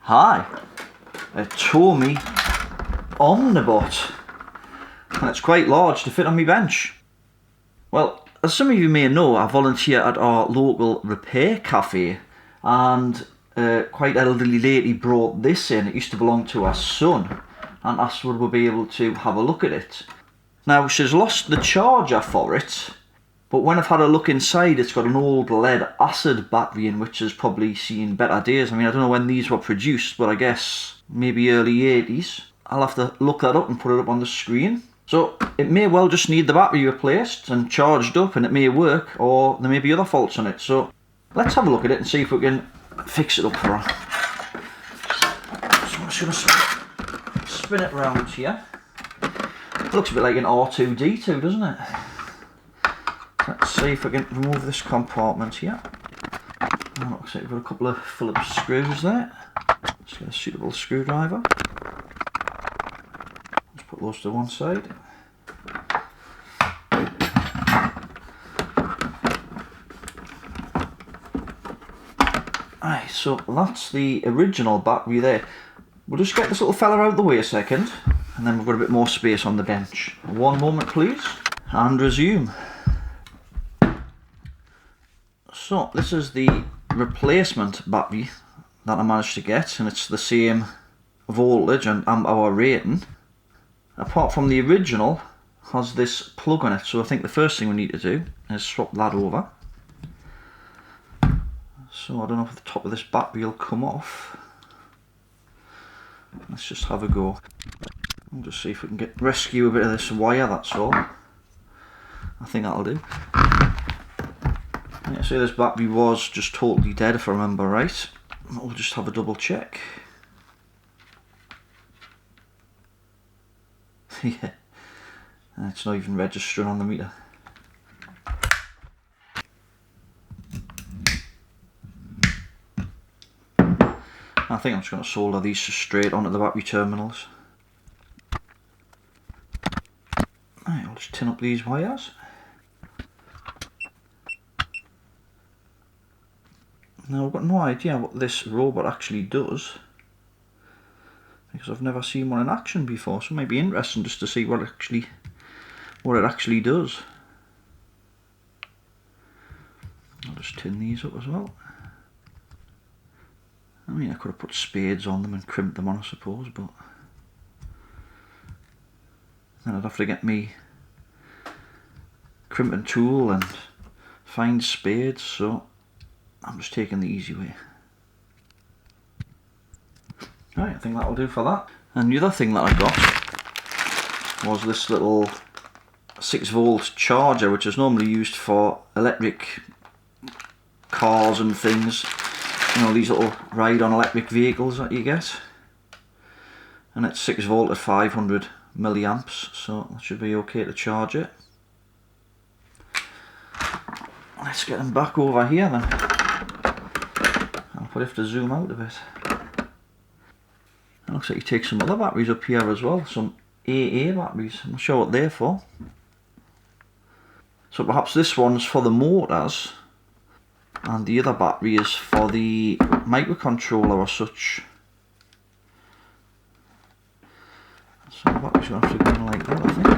Hi, a Tomy Omnibot, and it's quite large to fit on my bench. Well, as some of you may know, I volunteer at our local repair cafe, and quite elderly lady brought this in. It used to belong to our son, and asked would we be able to have a look at it. Now, she's lost the charger for it, but when I've had a look inside, it's got an old lead acid battery in, which has probably seen better days. I mean, I don't know when these were produced, but I guess maybe early 80s. I'll have to look that up and put it up on the screen. So it may well just need the battery replaced and charged up, and it may work, or there may be other faults on it. So let's have a look at it and see if we can fix it up for her. So I'm just going to spin it around here. It looks a bit like an R2-D2, doesn't it? Let's see if we can remove this compartment here. Oh, looks like we've got a couple of Phillips screws there. Let's get a suitable screwdriver. Let's put those to one side. Right, so that's the original battery there. We'll just get this little fella out of the way a second, and then we've got a bit more space on the bench. One moment please, and resume. So this is the replacement battery that I managed to get, and it's the same voltage and amp hour rating. Apart from the original, has this plug on it, so I think the first thing we need to do is swap that over. So I don't know if the top of this battery will come off. Let's just have a go. We'll just see if we can rescue a bit of this wire, that's all. I think that'll do. Yeah, so this battery was just totally dead if I remember right. We'll just have a double check. Yeah, it's not even registering on the meter. I think I'm just going to solder these straight onto the battery terminals. Right, I'll just tin up these wires. Now I've got no idea what this robot actually does, because I've never seen one in action before, so it might be interesting just to see what it actually does. I'll just tin these up as well. I mean, I could have put spades on them and crimped them on, I suppose, but then I'd have to get me crimping tool and find spades, so I'm just taking the easy way. Right, I think that'll do for that. And the other thing that I got was this little 6-volt charger, which is normally used for electric cars and things. You know, these little ride-on electric vehicles that you get. And it's 6 volt at 500 milliamps, so that should be okay to charge it. Let's get them back over here then. I'll probably have to zoom out a bit. It looks like you take some other batteries up here as well, some AA batteries. I'm not sure what they're for. So perhaps this one's for the motors, and the other battery is for the microcontroller or such. So the battery's going to have to go in like that, I think.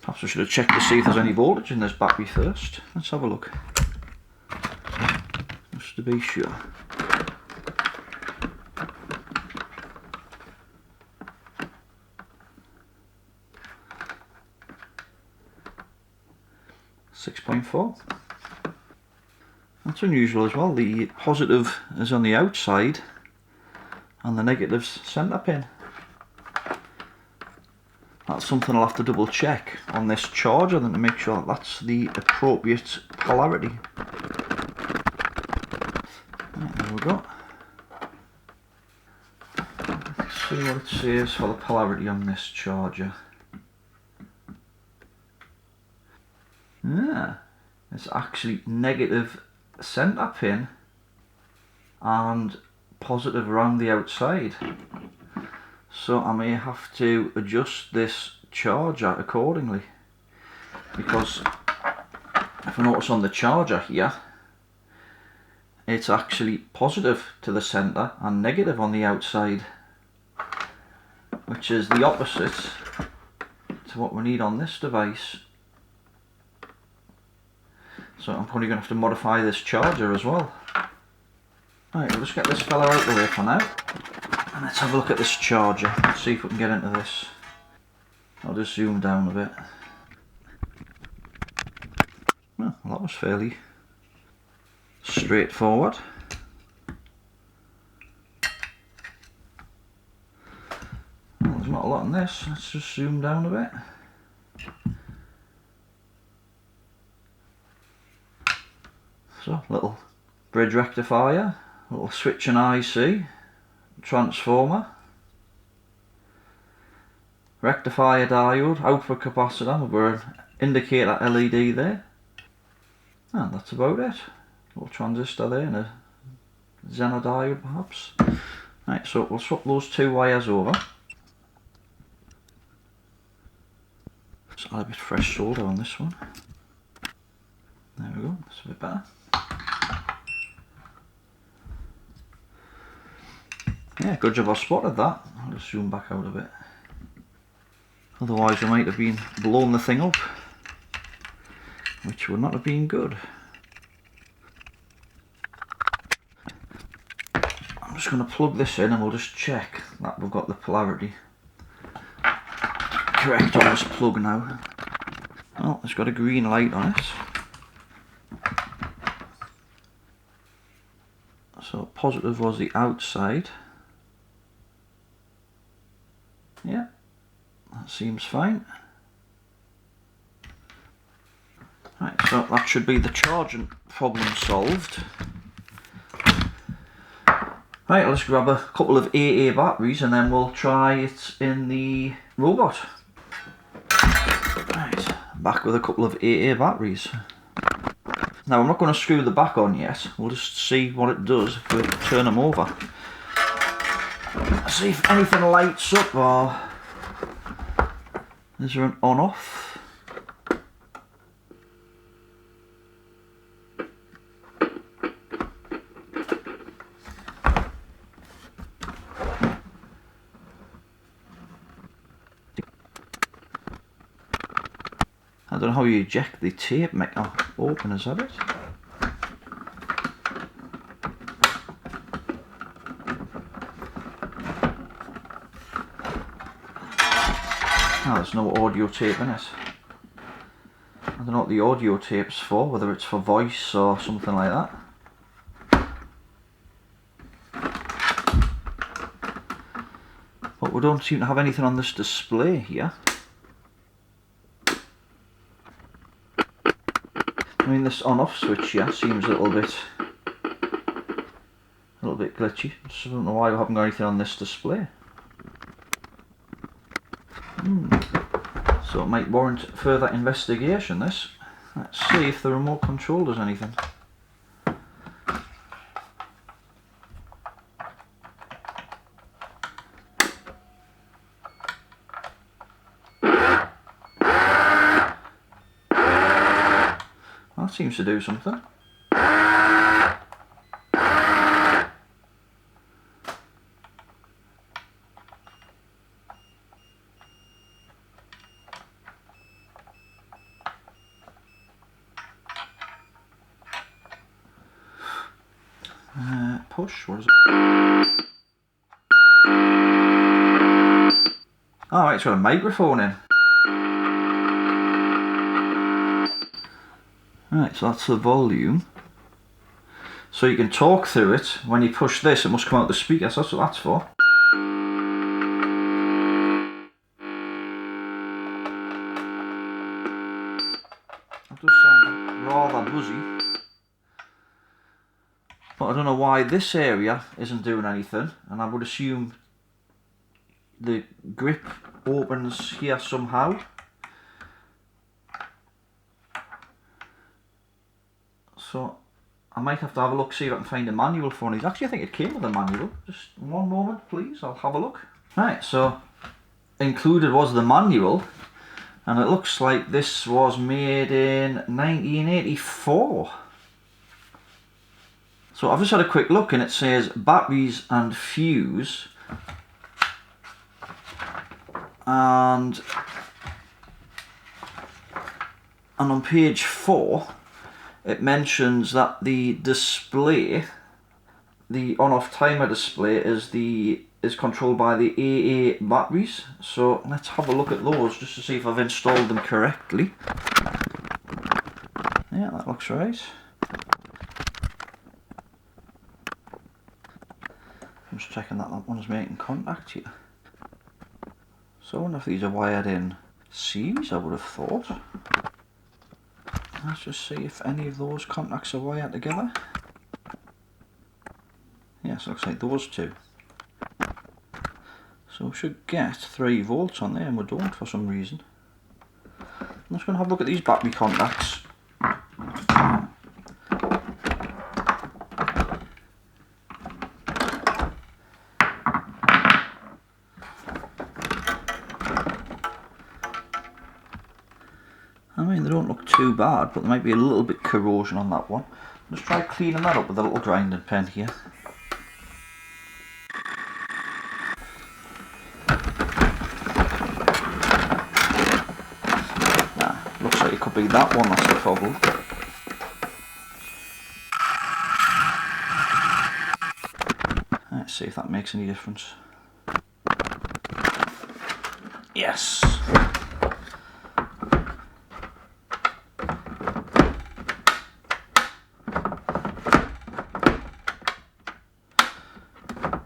Perhaps we should have checked to see if there's any voltage in this battery first. Let's have a look, just to be sure. .4. That's unusual as well. The positive is on the outside and the negative's centre pin. That's something I'll have to double check on this charger then to make sure that that's the appropriate polarity. Right, there we go. Let's see what it says for the polarity on this charger. Yeah, it's actually negative centre pin and positive around the outside. So I may have to adjust this charger accordingly, because if I notice on the charger here, it's actually positive to the centre and negative on the outside, which is the opposite to what we need on this device. So I'm probably going to have to modify this charger as well. Right, we'll just get this fella out the way for now. And let's have a look at this charger. Let's see if we can get into this. I'll just zoom down a bit. Well, that was fairly straightforward. Well, there's not a lot in this. Let's just zoom down a bit. So, little bridge rectifier, little switch and IC, transformer, rectifier diode, output capacitor, we've got an indicator LED there, and that's about it. Little transistor there and a Zener diode perhaps. Right, so we'll swap those two wires over. Just add a bit fresh solder on this one. There we go, that's a bit better. Yeah, good job I spotted that. I'll just zoom back out a bit. Otherwise we might have been blowing the thing up, which would not have been good. I'm just going to plug this in and we'll just check that we've got the polarity correct on this plug now. Well, it's got a green light on it. So positive was the outside. Yeah, that seems fine. Right, so that should be the charging problem solved. Right, let's grab a couple of AA batteries and then we'll try it in the robot. Right, back with a couple of AA batteries. Now I'm not going to screw the back on yet, we'll just see what it does if we turn them over. See if anything lights up, or is there an on off? I don't know how you eject the tape open, is that it? Oh, there's no audio tape in it. I don't know what the audio tape's for, whether it's for voice or something like that. But we don't seem to have anything on this display here. I mean, this on-off switch here seems a little bit glitchy. Just don't know why we haven't got anything on this display. So it might warrant further investigation, this. Let's see if the remote control does anything. That seems to do something. Push, what is it? Oh, right, it's got a microphone in. Right, so that's the volume. So you can talk through it. When you push this, it must come out the speaker, so that's what that's for. That does sound rather buzzy. But I don't know why this area isn't doing anything, and I would assume the grip opens here somehow. So I might have to have a look, see if I can find a manual for these. Actually, I think it came with a manual. Just one moment, please, I'll have a look. Right, so included was the manual, And it looks like this was made in 1984. So I've just had a quick look and it says batteries and fuse. And on page 4 it mentions that the display, the on-off timer display, is controlled by the AA batteries. So let's have a look at those just to see if I've installed them correctly. Yeah, that looks right. I'm just checking that one's making contact here. So I wonder if these are wired in series, I would have thought. Let's just see if any of those contacts are wired together. Yes, looks like those two. So we should get 3 volts on there, and we don't for some reason. I'm just going to have a look at these battery contacts. I mean, they don't look too bad, but there might be a little bit corrosion on that one. Let's try cleaning that up with a little grinding pen here. Looks like it could be that one that's the problem. Let's see if that makes any difference. Yes!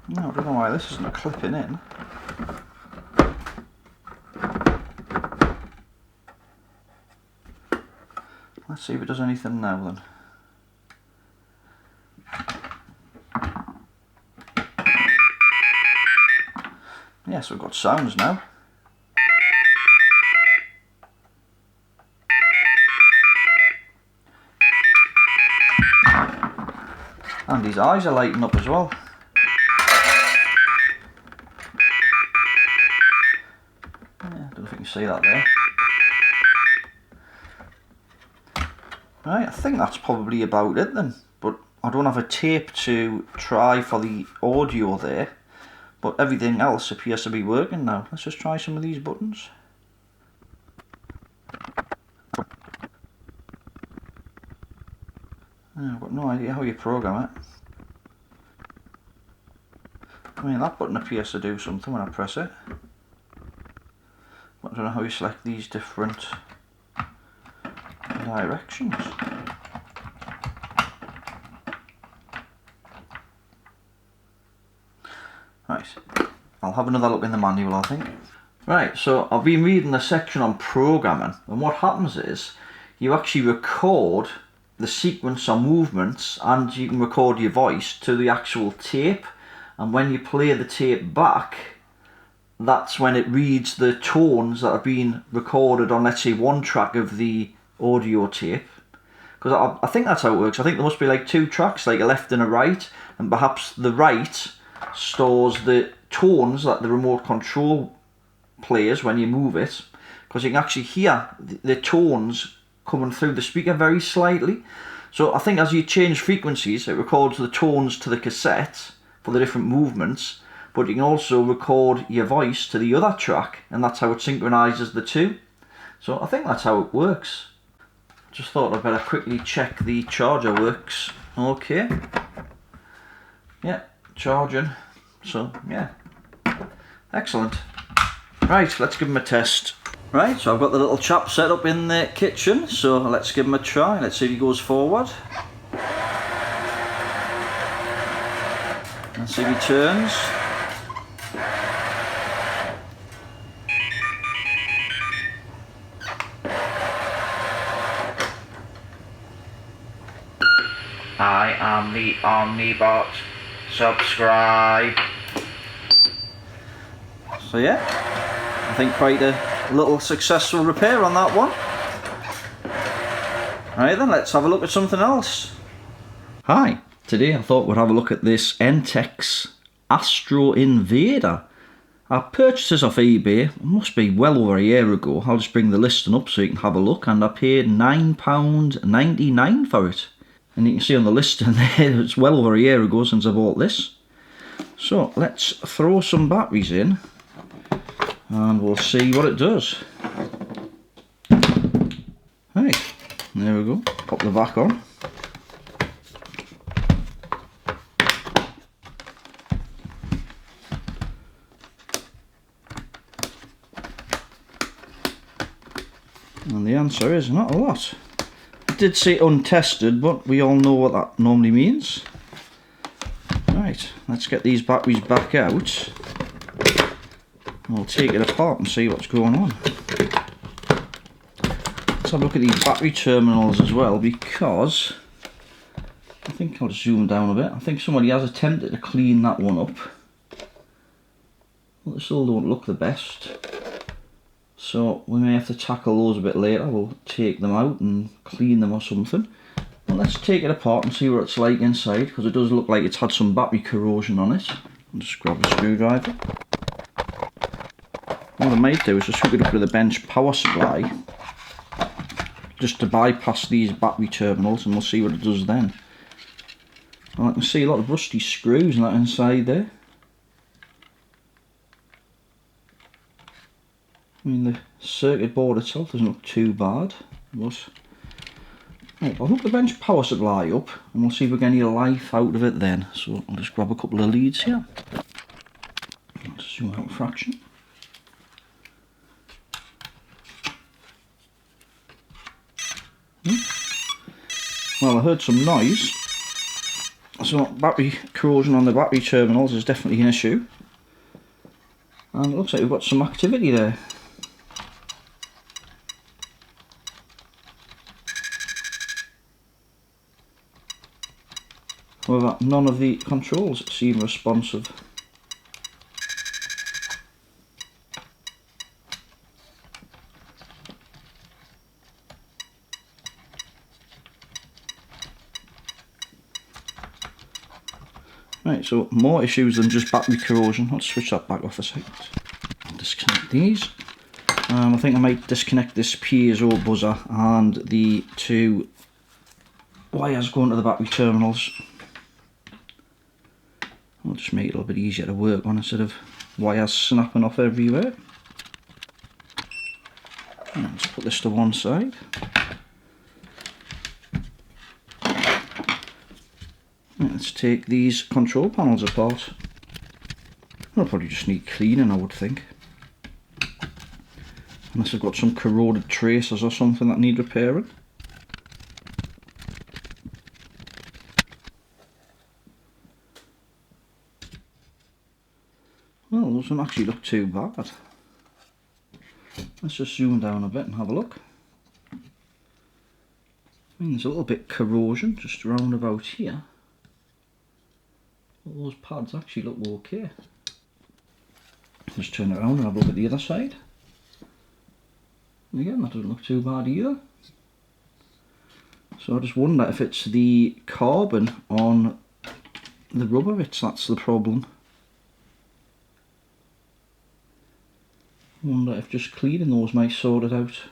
No, I don't know why this isn't clipping in. Let's see if it does anything now then. Yes, we've got sounds now. And his eyes are lighting up as well. Yeah, I don't know if you can see that there. Right, I think that's probably about it then, but I don't have a tape to try for the audio there, but everything else appears to be working now. Let's just try some of these buttons. I've got no idea how you program it. I mean, that button appears to do something when I press it, but I don't know how you select these different directions. Right, I'll have another look in the manual, I think. Right, so I've been reading the section on programming, and what happens is you actually record the sequence of movements, and you can record your voice to the actual tape, and when you play the tape back, that's when it reads the tones that have been recorded on, let's say, one track of the audio tape. Because I think that's how it works. I think there must be like 2 tracks, like a left and a right, and perhaps the right stores the tones that the remote control plays when you move it, because you can actually hear the tones coming through the speaker very slightly. So I think as you change frequencies, it records the tones to the cassette for the different movements, but you can also record your voice to the other track, and that's how it synchronises the two. So I think that's how it works. Just thought I'd better quickly check the charger works okay. Yeah, charging. So yeah, excellent. Right, let's give him a test. Right, so I've got the little chap set up in the kitchen, so let's give him a try. Let's see if he goes forward. Let's see if he turns. I am the Omnibot. Subscribe. So yeah, I think quite a little successful repair on that one. Right then, let's have a look at something else. Hi, today I thought we'd have a look at this Entex Astro Invader. I purchased this off eBay, it must be well over a year ago. I'll just bring the listing up so you can have a look, and I paid £9.99 for it. And you can see on the listing there, it's well over a year ago since I bought this. So let's throw some batteries in and we'll see what it does. Right, there we go, pop the back on. And the answer is not a lot. It did say untested, but we all know what that normally means. Right, let's get these batteries back out. We'll take it apart and see what's going on. Let's have a look at these battery terminals as well, because I think I'll just zoom down a bit. I think somebody has attempted to clean that one up. Well, they still don't look the best. So we may have to tackle those a bit later. We'll take them out and clean them or something. Well, let's take it apart and see what it's like inside, because it does look like it's had some battery corrosion on it. I'll just grab a screwdriver. What I might do is just hook it up with a bench power supply, just to bypass these battery terminals, and we'll see what it does then. Well, I can see a lot of rusty screws and that inside there. I mean, the circuit board itself doesn't look too bad, but right, I'll hook the bench power supply up and we'll see if we get any life out of it then. So I'll just grab a couple of leads here. Let's zoom out a fraction. Well, I heard some noise, so battery corrosion on the battery terminals is definitely an issue. And it looks like we've got some activity there. However, none of the controls seem responsive. Right, so more issues than just battery corrosion. Let's switch that back off a second. Disconnect these. I think I might disconnect this piezo buzzer and the two wires going to the battery terminals. I'll just make it a little bit easier to work on instead of wires snapping off everywhere. And let's put this to one side. Let's take these control panels apart. They'll probably just need cleaning, I would think. Unless I've got some corroded traces or something that need repairing. Well, those don't actually look too bad. Let's just zoom down a bit and have a look. I mean, there's a little bit corrosion just round about here. All those pads actually look okay. Let's turn it around and have a look at the other side. And again, that doesn't look too bad either. So I just wonder if it's the carbon on the rubber bits that's the problem. I wonder if just cleaning those might sort it out.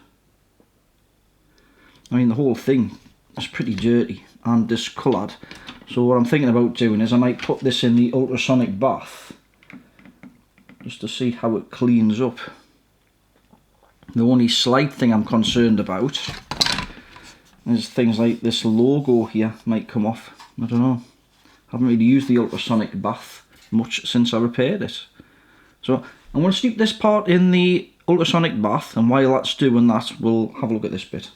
I mean, the whole thing is pretty dirty and discoloured. So what I'm thinking about doing is I might put this in the ultrasonic bath just to see how it cleans up. The only slight thing I'm concerned about is things like this logo here might come off. I don't know. I haven't really used the ultrasonic bath much since I repaired it. So I'm going to stick this part in the ultrasonic bath, and while that's doing that, we'll have a look at this bit.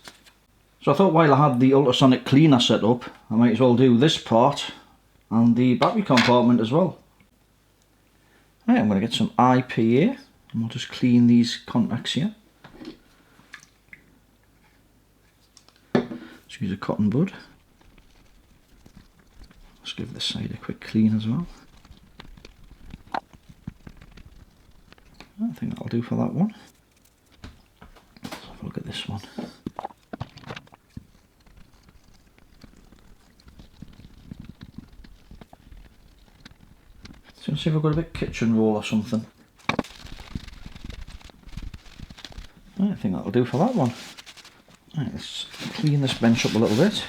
So I thought while I had the ultrasonic cleaner set up, I might as well do this part and the battery compartment as well. Right, I'm going to get some IPA and we'll just clean these contacts here. Just use a cotton bud. Let's give this side a quick clean as well. I think that'll do for that one. Let's have a look at this one. So let's see if I've got a bit of kitchen roll or something. think that'll do for that one. Right, let's clean this bench up a little bit,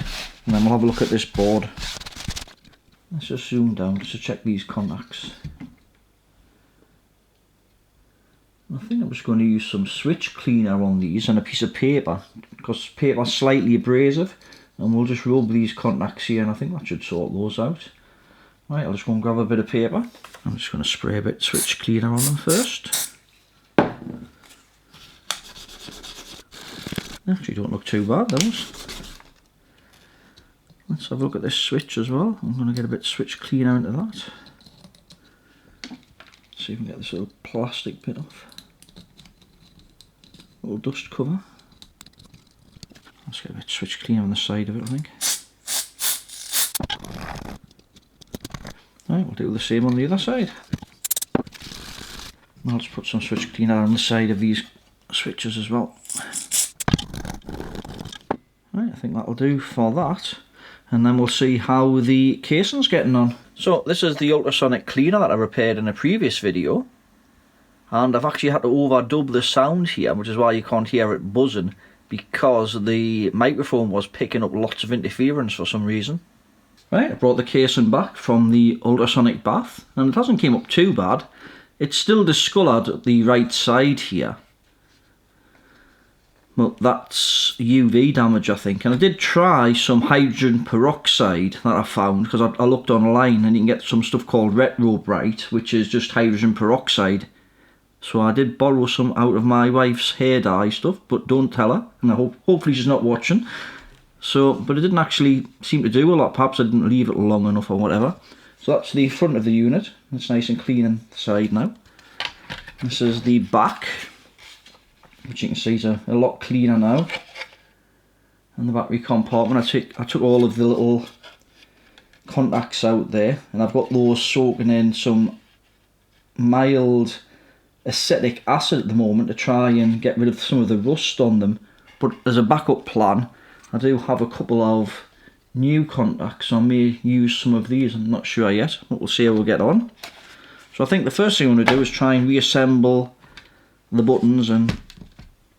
and then we'll have a look at this board. Let's just zoom down just to check these contacts. I think I'm just going to use some switch cleaner on these and a piece of paper, because paper's slightly abrasive, and we'll just rub these contacts here, and I think that should sort those out. Right, I'll just go and grab a bit of paper. I'm just going to spray a bit of switch cleaner on them first. Actually don't look too bad, those. Let's have a look at this switch as well. I'm going to get a bit of switch cleaner into that. See if we can get this little plastic bit off. Little dust cover. Let's get a bit of switch cleaner on the side of it, I think. Right, we'll do the same on the other side. I'll just put some switch cleaner on the side of these switches as well. Right, I think that'll do for that, and then we'll see how the casing's getting on. So this is the ultrasonic cleaner that I repaired in a previous video, and I've actually had to overdub the sound here, which is why you can't hear it buzzing, because the microphone was picking up lots of interference for some reason. Right, I brought the casing back from the ultrasonic bath, and it hasn't came up too bad. It's still discoloured the right side here, but that's UV damage, I think. And I did try some hydrogen peroxide that I found, because I looked online, and you can get some stuff called Retro Bright, which is just hydrogen peroxide. So I did borrow some out of my wife's hair dye stuff, but don't tell her, and I hopefully she's not watching. So, but it didn't actually seem to do a lot. Perhaps I didn't leave it long enough or whatever. So that's the front of the unit. It's nice and clean inside now. This is the back, which you can see is a lot cleaner now. And the battery compartment, I took all of the little contacts out there, and I've got those soaking in some mild acetic acid at the moment to try and get rid of some of the rust on them. But as a backup plan, I do have a couple of new contacts, so I may use some of these. I'm not sure yet, but we'll see how we'll get on. So I think the first thing I'm going to do is try and reassemble the buttons and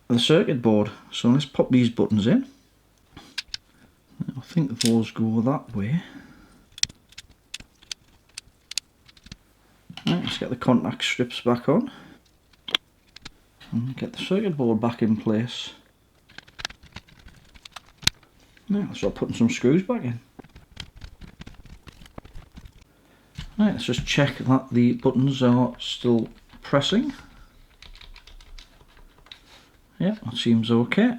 the circuit board. So let's pop these buttons in. I think those go that way. Right, let's get the contact strips back on and get the circuit board back in place. Now let's start putting some screws back in. Right, let's just check that the buttons are still pressing. Yeah, that seems okay.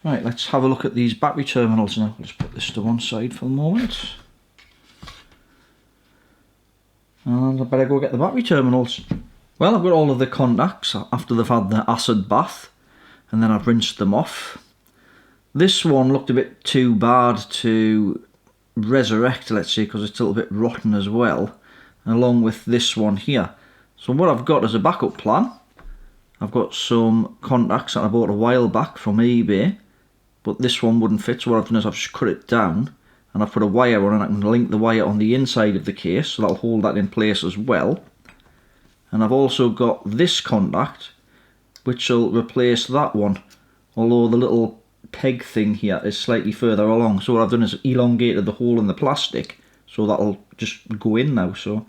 Right, let's have a look at these battery terminals now. Let's put this to one side for the moment. And I better go get the battery terminals. Well, I've got all of the contacts after they've had the acid bath, and then I've rinsed them off. This one looked a bit too bad to resurrect, let's say, because it's a little bit rotten as well, along with this one here. So what I've got as a backup plan, I've got some contacts that I bought a while back from eBay, but this one wouldn't fit, so what I've done is I've just cut it down, and I've put a wire on, and I can link the wire on the inside of the case, so that'll hold that in place as well. And I've also got this contact, which will replace that one, although the little peg thing here is slightly further along. So what I've done is elongated the hole in the plastic, so that'll just go in now. So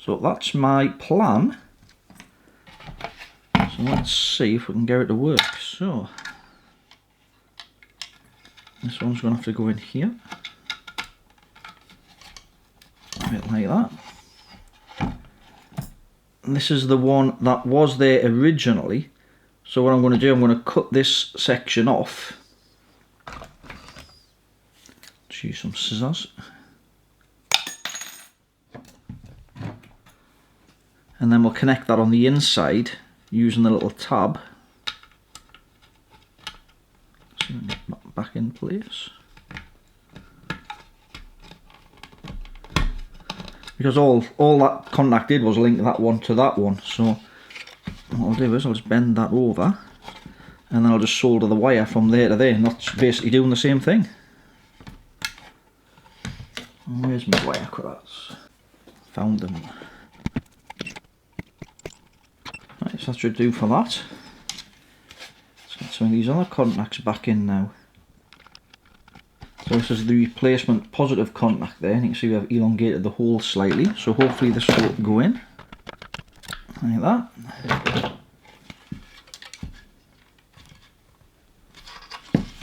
that's my plan. So let's see if we can get it to work. So this one's going to have to go in here, a bit like that. And this is the one that was there originally. So what I'm going to do, I'm going to cut this section off. Let's use some scissors. And then we'll connect that on the inside using the little tab. So get that back in place. Because all that contact did was link that one to that one. So what I'll do is I'll just bend that over, and then I'll just solder the wire from there to there, and that's basically doing the same thing. Where's my wire cutters? Found them. Right, so that should do for that. Some of these other contacts back in now. So this is the replacement positive contact there, and you can see we have elongated the hole slightly, so hopefully this will go in like that.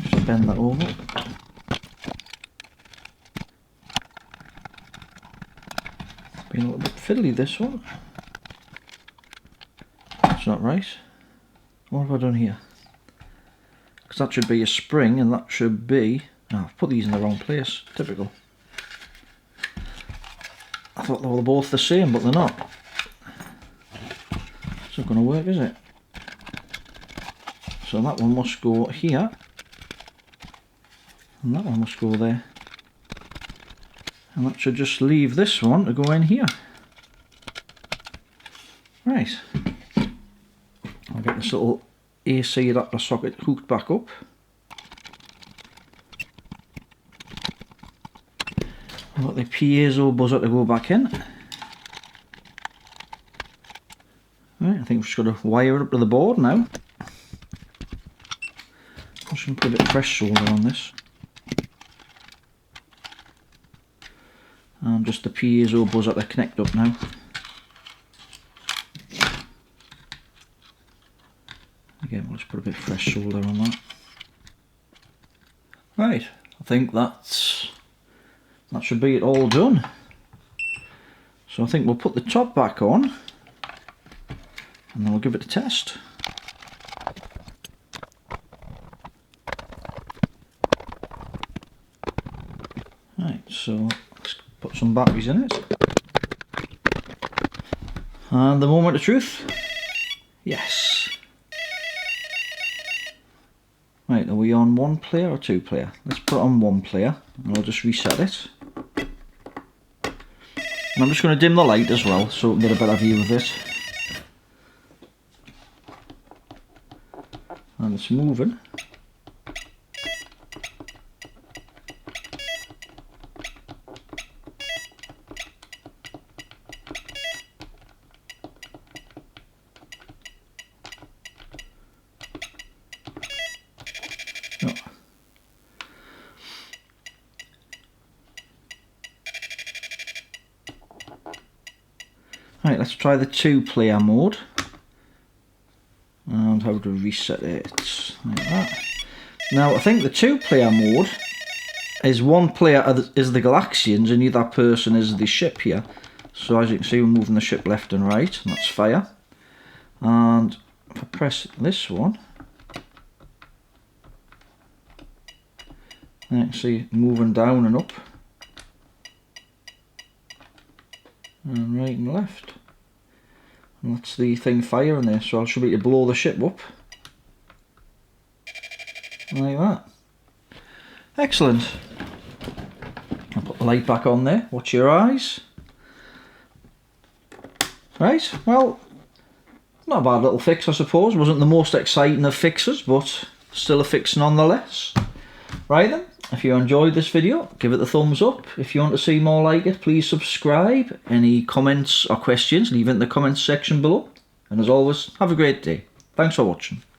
Just bend that over. Being a little bit fiddly, this one. That's not right. What have I done here? Because that should be a spring and that should be... Oh, I've put these in the wrong place. Typical. I thought they were both the same, but they're not. It's not going to work, is it? So that one must go here. And that one must go there. And that should just leave this one to go in here. Right. I'll get this little AC adapter socket hooked back up. I've got the piezo buzzer to go back in. Right, I think we've just got to wire it up to the board now. I'm just going to put a bit of fresh solder on this. And just the piezo buzzer to connect up now. Again, we'll just put a bit of fresh solder on that. Right, I think that should be it all done. So I think we'll put the top back on and then we'll give it a test. Right, so let's put some batteries in it. And the moment of truth. Yes. Right, are we on 1 player or 2 player? Let's put it on 1 player and I'll just reset it. And I'm just going to dim the light as well so we can get a better view of it. And it's moving. Oh. Right, let's try the 2-player mode. And how to reset it like that. Now I think the 2-player mode is 1 player is the Galaxians and the other person is the ship here. So as you can see we're moving the ship left and right, and that's fire. And if I press this one, you can see moving down and up. And right and left. And that's the thing firing there, so I should be able to blow the ship up. Like that. Excellent. I'll put the light back on there, watch your eyes. Right, well, not a bad little fix I suppose. Wasn't the most exciting of fixes, but still a fix nonetheless. Right then, if you enjoyed this video, give it a thumbs up. If you want to see more like it, please subscribe. Any comments or questions, leave it in the comments section below. And as always, have a great day. Thanks for watching.